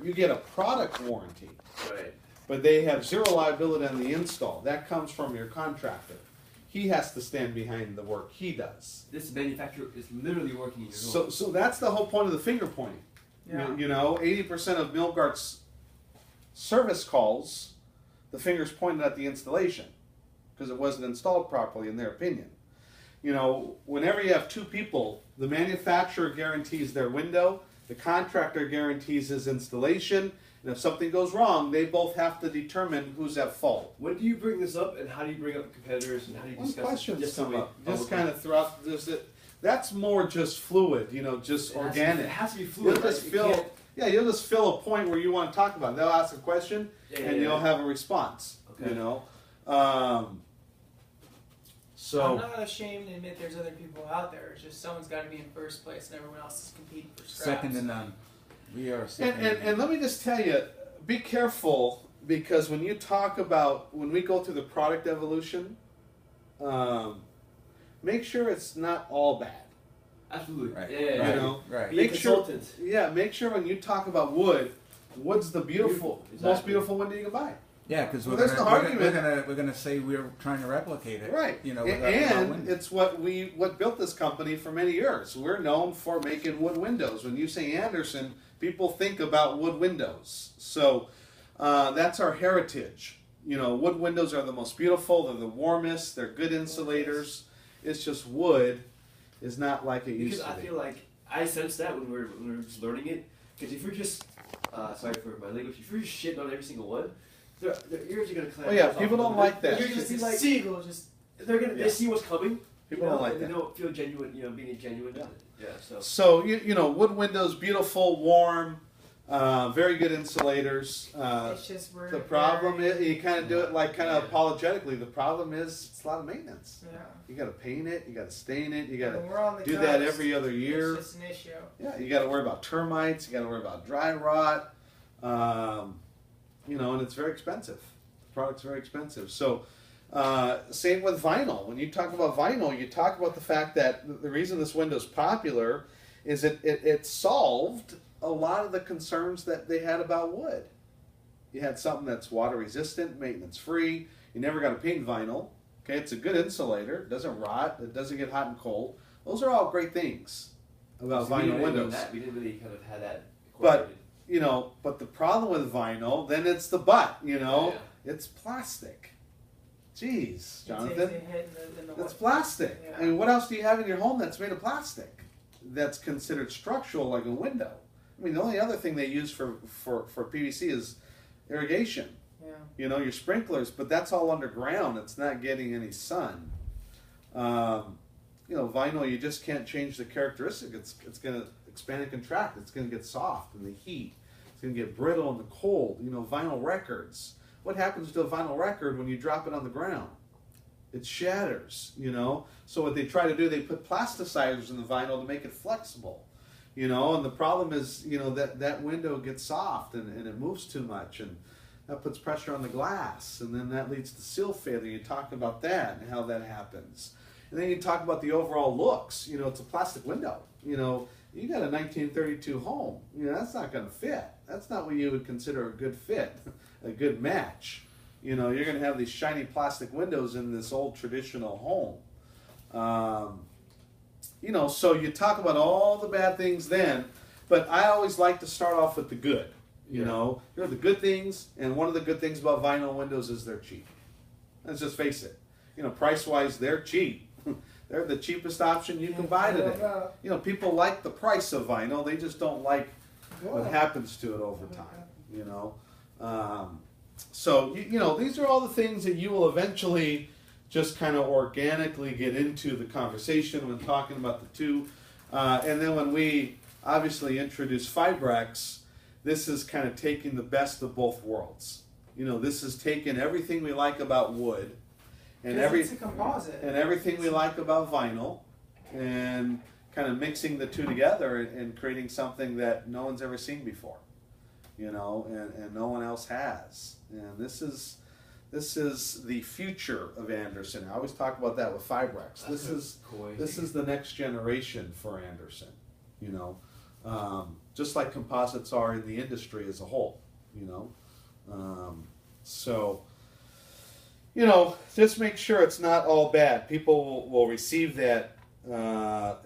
you get a product warranty, Right. but they have zero liability on the install. That comes from your contractor. He has to stand behind the work he does. This manufacturer is literally working in your home. So that's the whole point of the finger pointing. Yeah. You know, 80% of Milgart's service calls, the finger's pointed at the installation because it wasn't installed properly in their opinion. You know, whenever you have two people, the manufacturer guarantees their window, the contractor guarantees his installation, and if something goes wrong, they both have to determine who's at fault. When do you bring this up, and how do you bring up competitors, and how do you One discuss question it? come up. Just Okay. kind of throughout this. That's more just fluid, you know, just organic. It has to be fluid. You'll just right? fill, yeah, you'll just fill a point where you want to talk about it. They'll ask a question, and you'll have a response. Okay. You know, I'm so not ashamed to admit there's other people out there. It's just someone's got to be in first place, and everyone else is competing for scraps. Second to none. We are second. and let me just tell you, be careful because when you talk about when we go through the product evolution, make sure it's not all bad. Absolutely. Right. Yeah. You know, Right. Be make a sure. consultant. Yeah, make sure when you talk about wood, wood's the beautiful, Exactly. most beautiful window you can buy. Yeah, because Well, we're there's gonna, no we're, gonna, argument. we're gonna say we're trying to replicate it. Right. You know, and without windows. it's what built this company for many years. We're known for making wood windows. When you say Andersen, people think about wood windows. So that's our heritage. You know, wood windows are the most beautiful. They're the warmest. They're good insulators. It's just wood is not like it used Because to I be. feel like I sensed that when we were just learning it. Because if you're just, sorry for my language, if you're just shitting on every single one, their ears are gonna clamp. Oh, yeah, off people of don't them. like that. You're just be like, Seagull just. they see what's coming. People you know, don't like and that. They don't feel genuine. You know, being genuine. Yeah. So. So you know, wood windows, beautiful, warm, very good insulators. It's just we're The problem very- is you kind of do it like kind of apologetically. The problem is it's a lot of maintenance. Yeah. You got to paint it, you got to stain it, you got When to we're on the do that coast, every other year. It's just an issue. Yeah, you got to worry about termites, you got to worry about dry rot. You know, and it's very expensive. The product's very expensive. So. Same with vinyl. When you talk about vinyl, you talk about the fact that the reason this window's popular is it solved a lot of the concerns that they had about wood. You had something that's water resistant, maintenance free. You never got to paint vinyl. Okay, it's a good insulator. It doesn't rot. It doesn't get hot and cold. Those are all great things about So we vinyl didn't really windows. we didn't really kind of have that. But incorporated. you know, but the problem with vinyl, then it's the but. You know, it's plastic. Jeez, Jonathan. It takes a hit in the It's plastic. Yeah. I mean, what else do you have in your home that's made of plastic? That's considered structural, like a window. I mean, the only other thing they use for PVC is irrigation. Yeah. You know, your sprinklers, but that's all underground. It's not getting any sun. You know, vinyl, you just can't change the characteristic. It's going to expand and contract. It's going to get soft in the heat. It's going to get brittle in the cold. You know, vinyl records. What happens to a vinyl record when you drop it on the ground? It shatters, you know. So what they try to do, they put plasticizers in the vinyl to make it flexible, you know. And the problem is, you know, that window gets soft and it moves too much, and that puts pressure on the glass, and then that leads to seal failure. You talk about that and how that happens, and then you talk about the overall looks. You know, it's a plastic window. You know, you got a 1932 home. You know, that's not going to fit. That's not what you would consider a good fit. A good match. You know, you're going to have these shiny plastic windows in this old traditional home. You know, so you talk about all the bad things then, but I always like to start off with the good. You know, here are the good things, and one of the good things about vinyl windows is they're cheap. Let's just face it. You know, price-wise, they're cheap. They're the cheapest option you can buy today. You know, people like the price of vinyl. They just don't like what happens to it over time. You know. So, you know, these are all the things that you will eventually just kind of organically get into the conversation when talking about the two. And then when we obviously introduce Fibrex, this is kind of taking the best of both worlds. You know, this is taking everything we like about wood and it's a composite. and everything we like about vinyl and kind of mixing the two together and creating something that no one's ever seen before. You know, and no one else has. And this is the future of Andersen. I always talk about that with Fibrex. This is the next generation for Andersen. You know, just like composites are in the industry as a whole. So, just make sure it's not all bad. People will receive that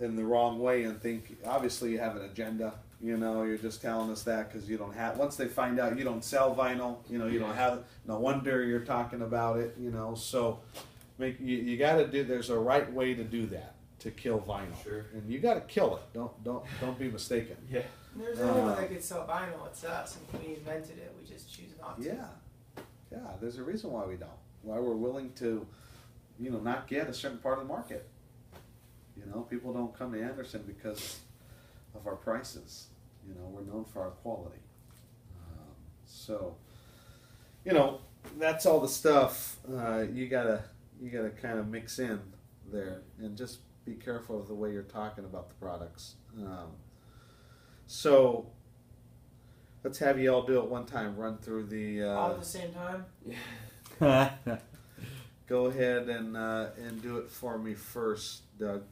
in the wrong way and think, obviously, you have an agenda. You're just telling us that because you don't have. Once they find out you don't sell vinyl, you don't have. No wonder you're talking about it. So you got to do. There's a right way to do that to kill vinyl, Sure. and you got to kill it. Don't be mistaken. Yeah. There's anyone that could sell vinyl, it's us, and we invented it, we just choose not to. Yeah. There's a reason why we don't. Why we're willing to, not get a certain part of the market. People don't come to Anderson because of our prices. We're known for our quality. So, that's all the stuff you gotta kind of mix in there, and just be careful of the way you're talking about the products. So, let's have you all do it one time. Run through the. All at the same time? Go ahead and do it for me first, Doug.